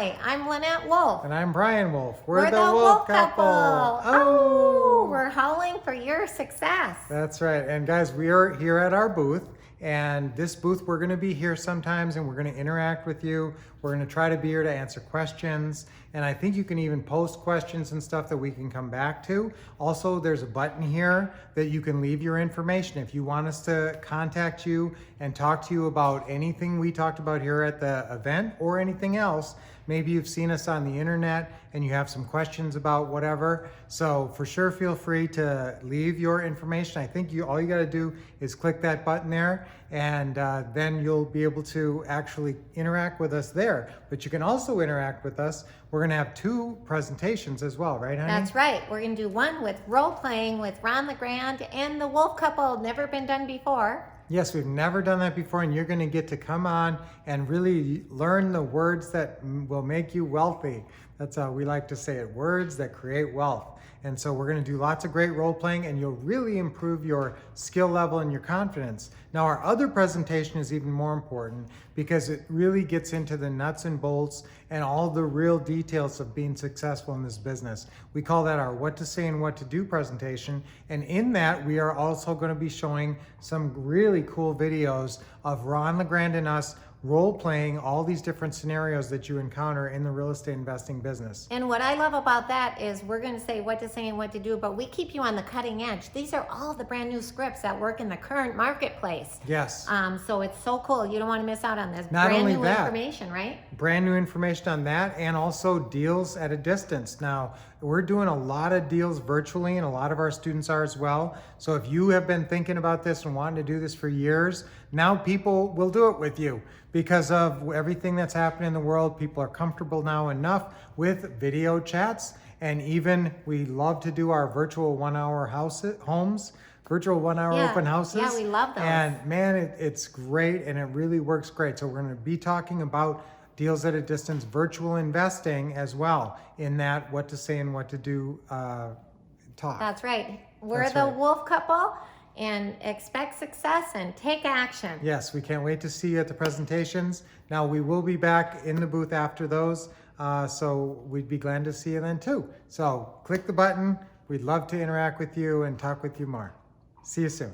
Hi, I'm Lynette Wolff. And I'm Brian Wolff. We're the Wolff couple. Oh, we're howling for your success. That's right. And guys, we are here at our booth. And this booth, we're going to be here sometimes and we're going to interact with you. We're going to try to be here to answer questions. And I think you can even post questions and stuff that we can come back to. Also, there's a button here that you can leave your information. If you want us to contact you and talk to you about anything we talked about here at the event or anything else, maybe you've seen us on the internet and you have some questions about whatever. So for sure, feel free to leave your information. I think all you got to do is click that button there, and then you'll be able to actually interact with us there. But you can also interact with us. We're going to have 2 presentations as well, right, honey? That's right. We're going to do one with role playing with Ron LeGrand and the Wolff couple. Never been done before. Yes, we've never done that before, and you're going to get to come on and really learn the words that will make you wealthy. That's how we like to say it, words that create wealth. And so we're going to do lots of great role playing, and you'll really improve your skill level and your confidence. Now, our other presentation is even more important because it really gets into the nuts and bolts and all the real details of being successful in this business. We call that our what to say and what to do presentation. And in that, we are also going to be showing some really cool videos of Ron LeGrand and us role playing all these different scenarios that you encounter in the real estate investing business. And what I love about that is we're going to say what to say and what to do, but we keep you on the cutting edge. These are all the brand new scripts that work in the current marketplace. Yes. So it's so cool. You don't want to miss out on this. Not brand only new that, information, right? Brand new information on that, and also deals at a distance. Now, we're doing a lot of deals virtually, and a lot of our students are as well. So if you have been thinking about this and wanting to do this for years, now people will do it with you. Because of everything that's happening in the world, people are comfortable now enough with video chats. And even we love to do our virtual 1-hour homes, virtual 1-hour open houses. Yeah, we love those. And man, it's great, and it really works great. So we're going to be talking about deals at a distance, virtual investing as well, in that what to say and what to do talk. That's right. We're the Wolff couple, and expect success and take action. Yes, we can't wait to see you at the presentations. Now, we will be back in the booth after those, so we'd be glad to see you then too. So click the button. We'd love to interact with you and talk with you more. See you soon.